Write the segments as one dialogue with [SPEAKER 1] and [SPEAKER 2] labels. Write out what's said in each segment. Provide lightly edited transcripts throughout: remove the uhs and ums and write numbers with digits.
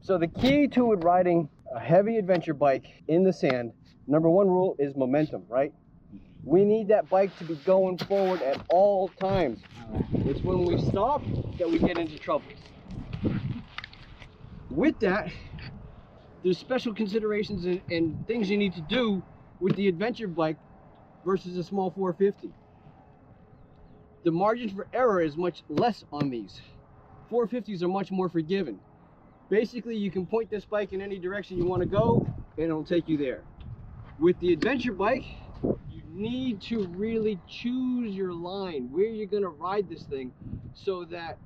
[SPEAKER 1] so the key to riding a heavy adventure bike in the sand, number one rule is momentum, right? We need that bike to be going forward at all times. It's when we stop that we get into troubles. With that, there's special considerations and things you need to do with the adventure bike versus a small 450. The margin for error is much less on these. 450s are much more forgiving. Basically, you can point this bike in any direction you want to go and it'll take you there. With the adventure bike, you need to really choose your line, where you're going to ride this thing, so that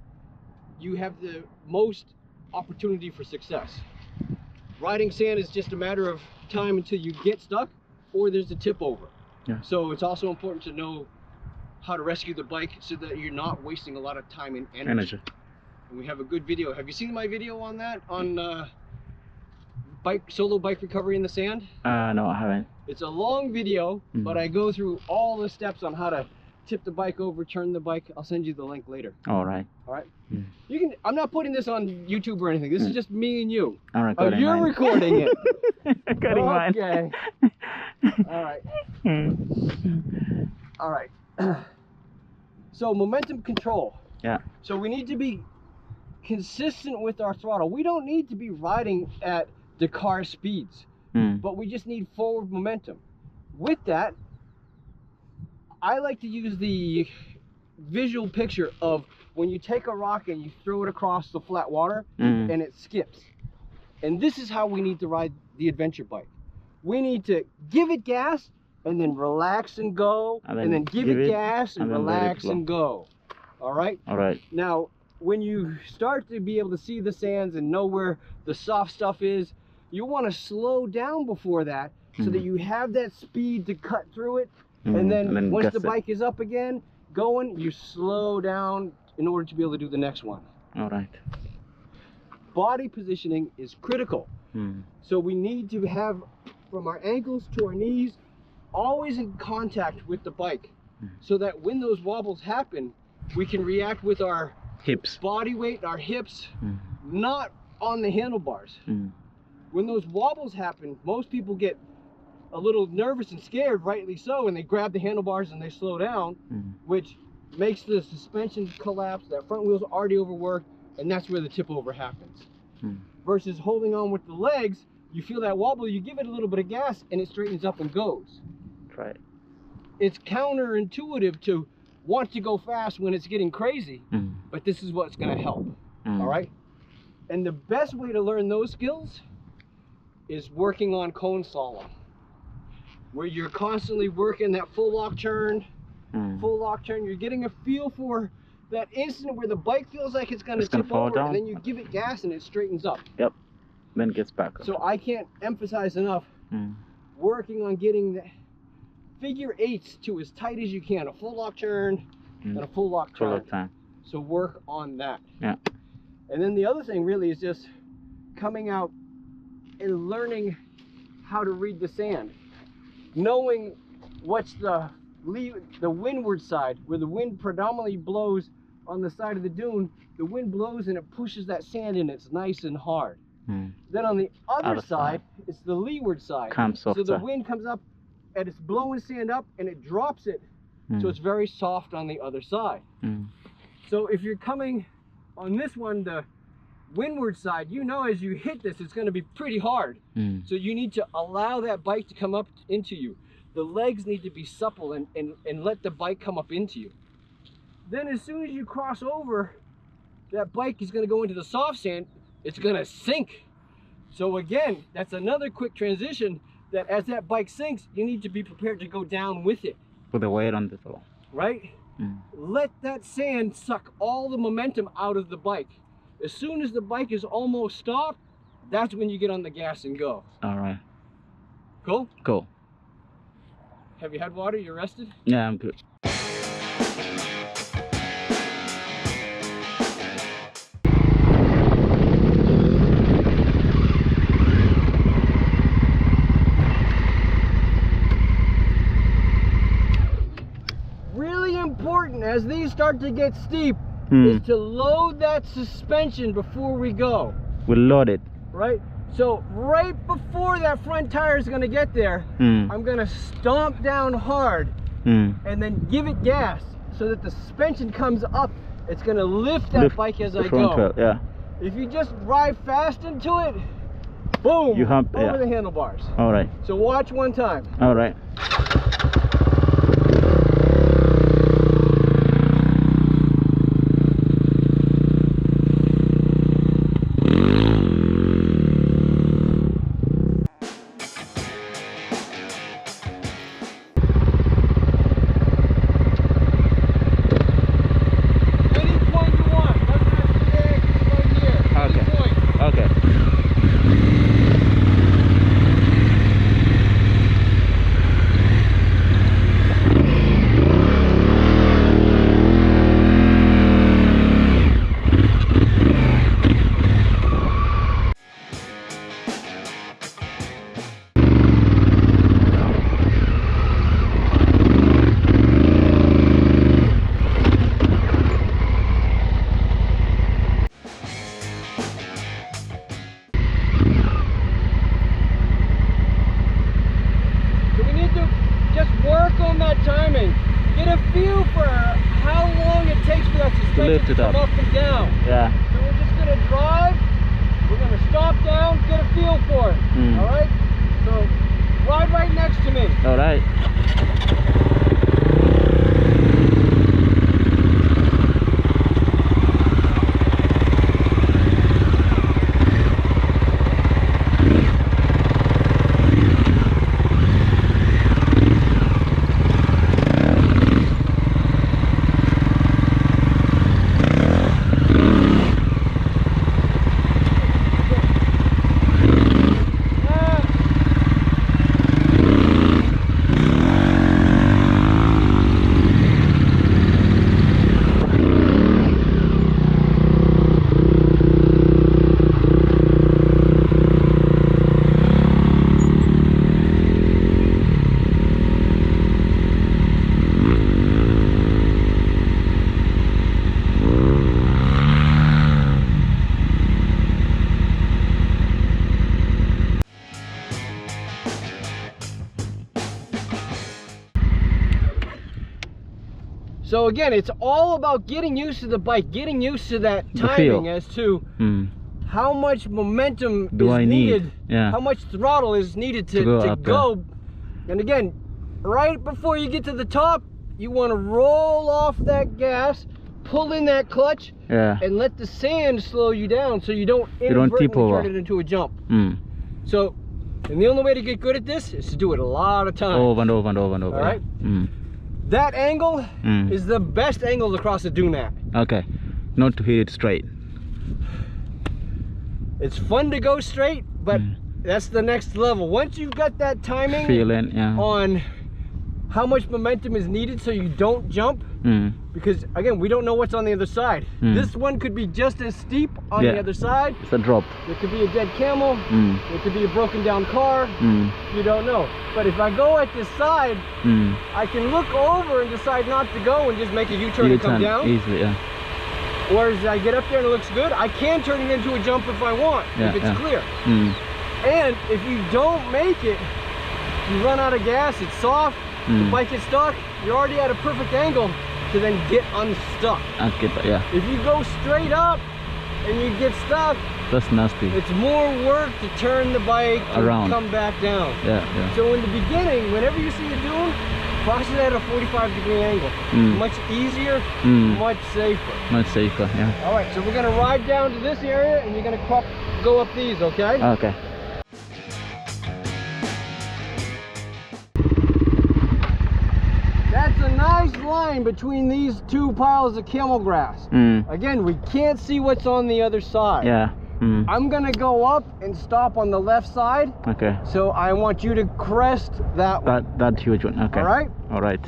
[SPEAKER 1] you have the most opportunity for success. Riding sand is just a matter of time until you get stuck or there's a tip over. Yeah. So it's also important to know how to rescue the bike so that you're not wasting a lot of time and energy. And we have a good video. Have you seen my video on that? On solo bike recovery in the sand?
[SPEAKER 2] No, I haven't.
[SPEAKER 1] It's a long video, but I go through all the steps on how to tip the bike over, turn the bike. I'll send you the link later.
[SPEAKER 2] All right.
[SPEAKER 1] All right. You can. I'm not putting this on YouTube or anything. This is just me and you.
[SPEAKER 2] I'm recording.
[SPEAKER 1] Oh, you're
[SPEAKER 2] mine.
[SPEAKER 1] Recording it.
[SPEAKER 2] Recording mine.
[SPEAKER 1] Okay. All right. All right. So momentum control.
[SPEAKER 2] Yeah.
[SPEAKER 1] So we need to be consistent with our throttle. We don't need to be riding at the car speeds, but we just need forward momentum. With that, I like to use the visual picture of when you take a rock and you throw it across the flat water and it skips. And this is how we need to ride the adventure bike. We need to give it gas and then relax and go, and then give it gas and relax and go. All right?
[SPEAKER 2] All right.
[SPEAKER 1] Now, when you start to be able to see the sands and know where the soft stuff is, you want to slow down before that so that you have that speed to cut through it. And then once the bike is up again, going, you slow down in order to be able to do the next one.
[SPEAKER 2] All right.
[SPEAKER 1] Body positioning is critical. So we need to have, from our ankles to our knees, always in contact with the bike, so that when those wobbles happen, we can react with our
[SPEAKER 2] hips,
[SPEAKER 1] body weight, our hips, not on the handlebars. When those wobbles happen, most people get a little nervous and scared, rightly so, and they grab the handlebars and they slow down, which makes the suspension collapse. That front wheel's already overworked, and that's where the tip over happens. Versus holding on with the legs, you feel that wobble, you give it a little bit of gas and it straightens up and goes.
[SPEAKER 2] Right.
[SPEAKER 1] It's counterintuitive to want to go fast when it's getting crazy, but this is what's going to help. All right. And the best way to learn those skills is working on cone slalom, where you're constantly working that full lock turn, you're getting a feel for that instant where the bike feels like it's going to tip over, and then you give it gas and it straightens up.
[SPEAKER 2] Yep. Then it gets back up.
[SPEAKER 1] So I can't emphasize enough working on getting the figure eights to as tight as you can, a full lock turn and a full lock turn. So work on that.
[SPEAKER 2] Yeah.
[SPEAKER 1] And then the other thing really is just coming out and learning how to read the sand, knowing what's the windward side, where the wind predominantly blows on the side of the dune. The wind blows and it pushes that sand in. It's nice and hard. Then on the other side, it's the leeward side. So the wind comes up and it's blowing sand up and it drops it. So it's very soft on the other side. So if you're coming on this one, the windward side, you know as you hit this, it's going to be pretty hard. So you need to allow that bike to come up into you. The legs need to be supple and let the bike come up into you. Then as soon as you cross over, that bike is going to go into the soft sand. It's going to sink. So again, that's another quick transition, that as that bike sinks, you need to be prepared to go down with it.
[SPEAKER 2] With the weight on the floor.
[SPEAKER 1] Right? Let that sand suck all the momentum out of the bike. As soon as the bike is almost stopped, that's when you get on the gas and go.
[SPEAKER 2] All right.
[SPEAKER 1] Cool?
[SPEAKER 2] Cool.
[SPEAKER 1] Have you had water? You rested?
[SPEAKER 2] Yeah, I'm good.
[SPEAKER 1] Really important as these start to get steep is to load that suspension before we go.
[SPEAKER 2] We'll load it.
[SPEAKER 1] right? So right before that front tire is gonna get there, I'm gonna stomp down hard and then give it gas so that the suspension comes up. It's gonna lift that bike as I go.
[SPEAKER 2] Wheel, yeah.
[SPEAKER 1] If you just drive fast into it, boom,
[SPEAKER 2] You hump,
[SPEAKER 1] over
[SPEAKER 2] yeah.
[SPEAKER 1] the handlebars.
[SPEAKER 2] All right.
[SPEAKER 1] So watch one time.
[SPEAKER 2] All right.
[SPEAKER 1] Any point you want. Doesn't have to be there, just right here. Any
[SPEAKER 2] Okay.
[SPEAKER 1] point.
[SPEAKER 2] Okay.
[SPEAKER 1] So we need to just work on that timing. Get a feel for how long it takes for that suspension
[SPEAKER 2] lift
[SPEAKER 1] to
[SPEAKER 2] it
[SPEAKER 1] come
[SPEAKER 2] up.
[SPEAKER 1] up and down.
[SPEAKER 2] Yeah.
[SPEAKER 1] So we're just gonna drive, we're gonna stop down, get a feel for it. All right? So ride right next to me.
[SPEAKER 2] All right.
[SPEAKER 1] So again, it's all about getting used to the bike, getting used to that timing as to how much momentum
[SPEAKER 2] Do
[SPEAKER 1] is
[SPEAKER 2] I need?
[SPEAKER 1] needed,
[SPEAKER 2] Yeah.
[SPEAKER 1] how much throttle is needed to
[SPEAKER 2] go
[SPEAKER 1] go.
[SPEAKER 2] up there.
[SPEAKER 1] And again, right before you get to the top, you want to roll off that gas, pull in that clutch,
[SPEAKER 2] Yeah.
[SPEAKER 1] and let the sand slow you down so you don't
[SPEAKER 2] don't
[SPEAKER 1] inadvertently
[SPEAKER 2] tip over.
[SPEAKER 1] turn it into a jump.
[SPEAKER 2] Mm.
[SPEAKER 1] So, and the only way to get good at this is to do it a lot of times.
[SPEAKER 2] Over and over and over and over.
[SPEAKER 1] All right.
[SPEAKER 2] Mm.
[SPEAKER 1] That angle is the best angle to cross a dune at.
[SPEAKER 2] Okay. Not to hit it straight.
[SPEAKER 1] It's fun to go straight, but that's the next level. Once you've got that timing
[SPEAKER 2] Feeling, yeah.
[SPEAKER 1] on how much momentum is needed so you don't jump, because again, we don't know what's on the other side. This one could be just as steep on the other side.
[SPEAKER 2] It's a drop.
[SPEAKER 1] There could be a dead camel. There could be a broken down car. You don't know. But if I go at this side, I can look over and decide not to go and just make a U-turn and come down.
[SPEAKER 2] Easily, yeah.
[SPEAKER 1] Or as I get up there and it looks good, I can turn it into a jump if I want, if it's clear. And if you don't make it, you run out of gas, it's soft, the bike gets stuck, you're already at a perfect angle to then get unstuck.
[SPEAKER 2] I'll get that, yeah.
[SPEAKER 1] If you go straight up and you get stuck,
[SPEAKER 2] That's nasty.
[SPEAKER 1] it's more work to turn the bike
[SPEAKER 2] Around.
[SPEAKER 1] and come back down.
[SPEAKER 2] Yeah, yeah.
[SPEAKER 1] So in the beginning, whenever you see a dune, cross it at a 45-degree angle. Much easier, much safer.
[SPEAKER 2] Much safer, yeah.
[SPEAKER 1] All right, so we're gonna ride down to this area and you're gonna go up these, okay?
[SPEAKER 2] Okay.
[SPEAKER 1] That's a nice line between these two piles of camel grass. Again, we can't see what's on the other side.
[SPEAKER 2] Yeah.
[SPEAKER 1] I'm gonna go up and stop on the left side.
[SPEAKER 2] Okay.
[SPEAKER 1] So I want you to crest that one.
[SPEAKER 2] That huge one. Okay.
[SPEAKER 1] All right?
[SPEAKER 2] All right.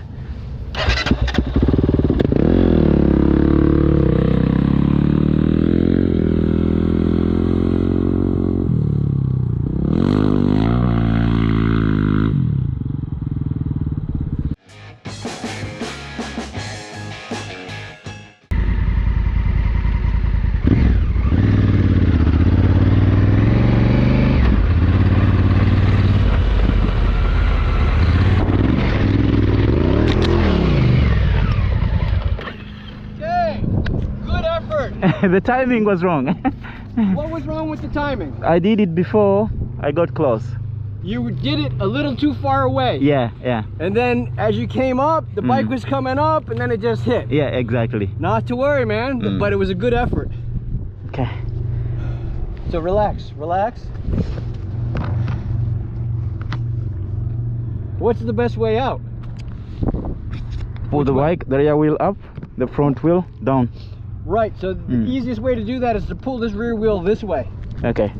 [SPEAKER 2] The timing was wrong.
[SPEAKER 1] What was wrong with the timing?
[SPEAKER 2] I did it before I got close.
[SPEAKER 1] You did it a little too far away.
[SPEAKER 2] Yeah, yeah.
[SPEAKER 1] And then as you came up, the bike was coming up and then it just hit.
[SPEAKER 2] Yeah, exactly.
[SPEAKER 1] Not to worry, man, but it was a good effort.
[SPEAKER 2] Okay.
[SPEAKER 1] So relax, relax. What's the best way out?
[SPEAKER 2] Pull the bike, the rear wheel up, the front wheel down.
[SPEAKER 1] Right, so the easiest way to do that is to pull this rear wheel this way.
[SPEAKER 2] Okay.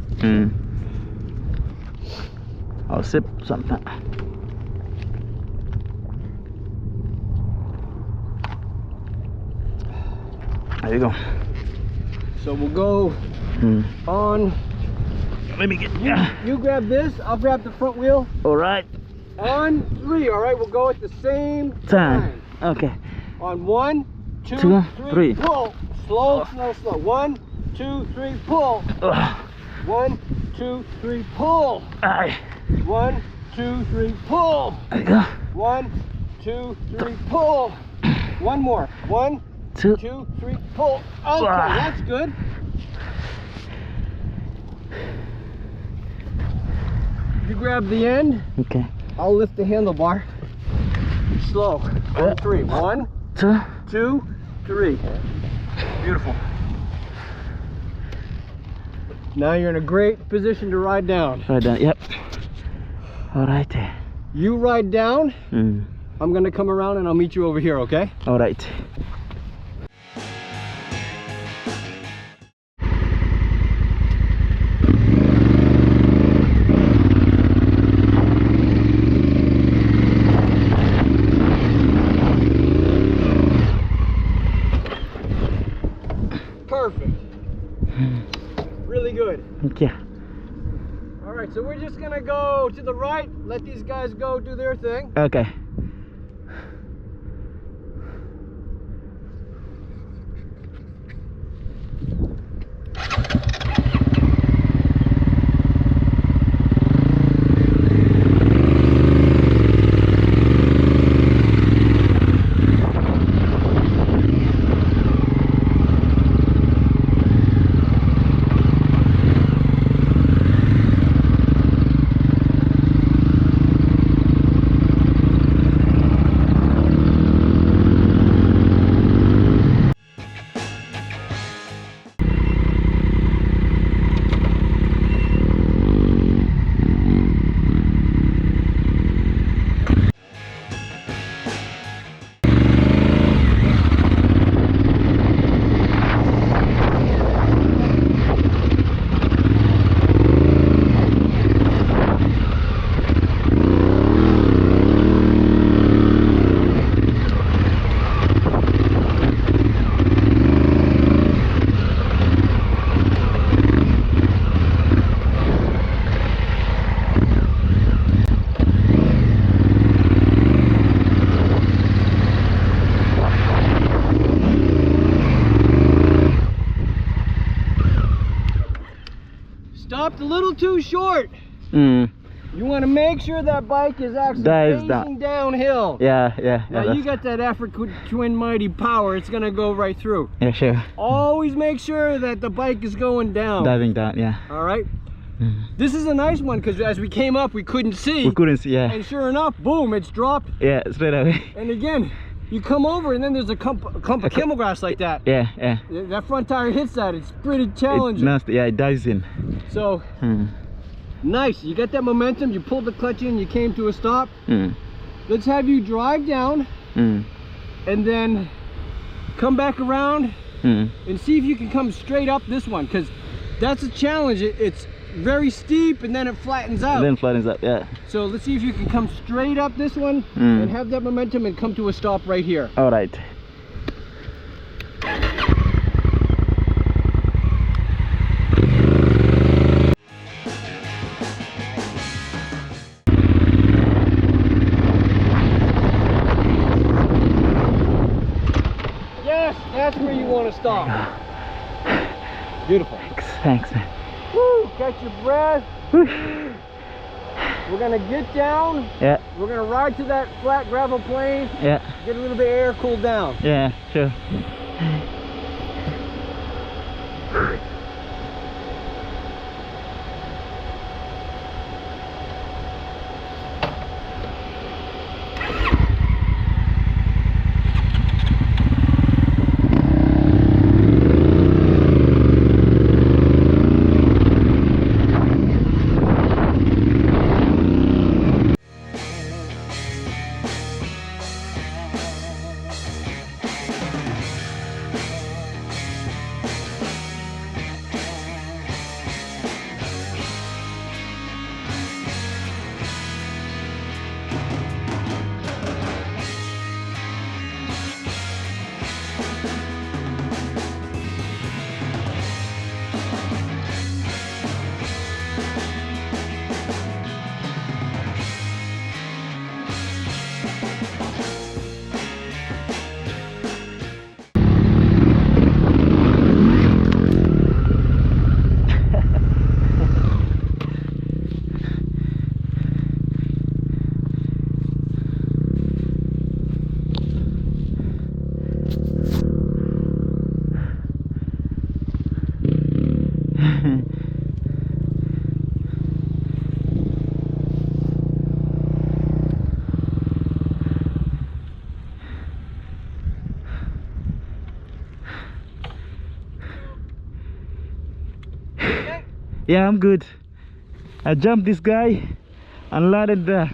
[SPEAKER 2] I'll sip something. There you go.
[SPEAKER 1] So we'll go on.
[SPEAKER 2] Let me get
[SPEAKER 1] You grab this, I'll grab the front wheel.
[SPEAKER 2] All right.
[SPEAKER 1] On 3, all right? We'll go at the same time.
[SPEAKER 2] Okay.
[SPEAKER 1] On 1, 2, 3, pull. Slow, slow, slow. 1, 2, 3, pull. 1, 2, 3, pull.
[SPEAKER 2] Aye.
[SPEAKER 1] 1, 2, 3, pull.
[SPEAKER 2] There you go.
[SPEAKER 1] 1, 2, 3, pull. One more. 1, 2, 3, pull. Okay, that's good. You grab the end.
[SPEAKER 2] Okay.
[SPEAKER 1] I'll lift the handlebar. Slow. On 3. 1, 2, 3. Beautiful. Now you're in a great position to ride down.
[SPEAKER 2] Ride down. Yep. All right.
[SPEAKER 1] You ride down. I'm gonna come around and I'll meet you over here. Okay?
[SPEAKER 2] All right.
[SPEAKER 1] Perfect. Really good.
[SPEAKER 2] Okay.
[SPEAKER 1] All right, so we're just gonna go to the right, let these guys go do their thing.
[SPEAKER 2] Okay.
[SPEAKER 1] Stopped a little too short. You want to make sure that bike is actually facing downhill.
[SPEAKER 2] Yeah.
[SPEAKER 1] Now you got that African Twin Mighty power. It's gonna go right through.
[SPEAKER 2] Yeah, sure.
[SPEAKER 1] Always make sure that the bike is going down.
[SPEAKER 2] Diving down, yeah.
[SPEAKER 1] All right. This is a nice one because as we came up, we couldn't see.
[SPEAKER 2] We couldn't see, yeah.
[SPEAKER 1] And sure enough, boom, it's dropped.
[SPEAKER 2] Yeah, straight away.
[SPEAKER 1] And again, you come over and then there's a clump of camel grass like that.
[SPEAKER 2] Yeah.
[SPEAKER 1] That front tire hits that. It's pretty challenging.
[SPEAKER 2] It's nasty. Yeah, it dives in.
[SPEAKER 1] So, nice. You got that momentum. You pulled the clutch in. You came to a stop. Let's have you drive down and then come back around and see if you can come straight up this one, because that's a challenge. It's very steep and then it flattens out.
[SPEAKER 2] And then flattens out, yeah.
[SPEAKER 1] So let's see if you can come straight up this one and have that momentum and come to a stop right here.
[SPEAKER 2] All right.
[SPEAKER 1] Yes, that's where you want to stop. Beautiful.
[SPEAKER 2] Thanks, man.
[SPEAKER 1] Woo, catch your breath. We're gonna get down.
[SPEAKER 2] Yeah.
[SPEAKER 1] We're gonna ride to that flat gravel plain.
[SPEAKER 2] Yeah.
[SPEAKER 1] Get a little bit of air, cool down.
[SPEAKER 2] Yeah, sure. Yeah, I'm good. I jumped this guy and landed there.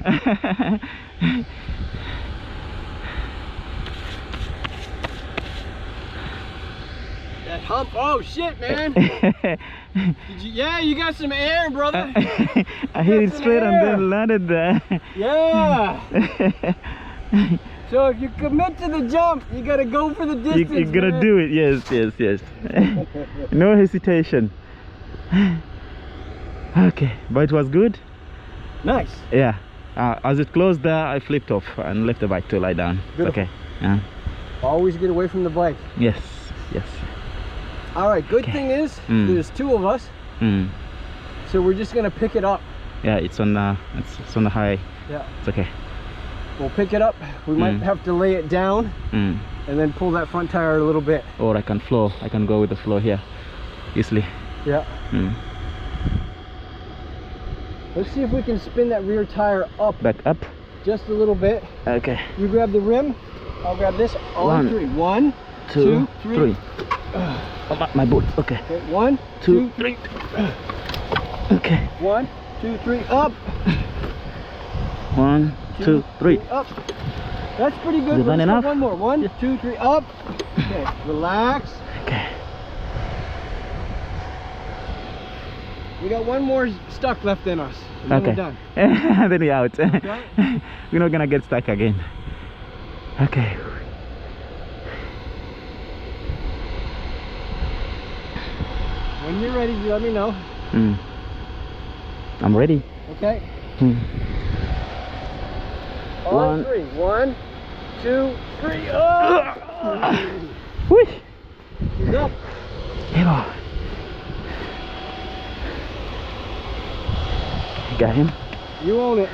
[SPEAKER 1] That hump, oh shit, man. You got some air, brother.
[SPEAKER 2] I hit it straight and then landed there.
[SPEAKER 1] Yeah. So if you commit to the jump, you gotta go for the distance.
[SPEAKER 2] You gotta do it, yes. No hesitation. Okay, but it was good.
[SPEAKER 1] Nice.
[SPEAKER 2] Yeah. As it closed there, I flipped off and left the bike to lie down.
[SPEAKER 1] Beautiful.
[SPEAKER 2] Okay. Yeah.
[SPEAKER 1] Always get away from the bike.
[SPEAKER 2] Yes.
[SPEAKER 1] All right, good
[SPEAKER 2] Okay.
[SPEAKER 1] thing is there's two of us, so we're just gonna pick it up.
[SPEAKER 2] Yeah, it's on the high.
[SPEAKER 1] Yeah.
[SPEAKER 2] It's okay.
[SPEAKER 1] We'll pick it up. We might have to lay it down and then pull that front tire a little bit.
[SPEAKER 2] Or I can flow. I can go with the flow here easily.
[SPEAKER 1] Yeah. Let's see if we can spin that rear tire up.
[SPEAKER 2] Back up.
[SPEAKER 1] Just a little bit.
[SPEAKER 2] Okay.
[SPEAKER 1] You grab the rim. I'll grab this. On three. 1,
[SPEAKER 2] 2,
[SPEAKER 1] 2, 3.
[SPEAKER 2] Oh, my boot. Okay.
[SPEAKER 1] 1, 2, 3.
[SPEAKER 2] Okay.
[SPEAKER 1] 1, 2, 3. Up.
[SPEAKER 2] 1, 2, 3.
[SPEAKER 1] Up. That's pretty good.
[SPEAKER 2] Is that enough?
[SPEAKER 1] One more. 1, 2, 3. Up. Okay. Relax.
[SPEAKER 2] Okay.
[SPEAKER 1] We got one more stuck left in us. And then
[SPEAKER 2] Okay.
[SPEAKER 1] we're done.
[SPEAKER 2] Then we're out.
[SPEAKER 1] Okay.
[SPEAKER 2] We're not gonna get stuck again. Okay.
[SPEAKER 1] When you're ready, you let me know.
[SPEAKER 2] I'm ready.
[SPEAKER 1] Okay. On
[SPEAKER 2] One.
[SPEAKER 1] 3. 1, 2, 3. Up.
[SPEAKER 2] Whee!
[SPEAKER 1] He's up.
[SPEAKER 2] Evo. Got him.
[SPEAKER 1] You own it.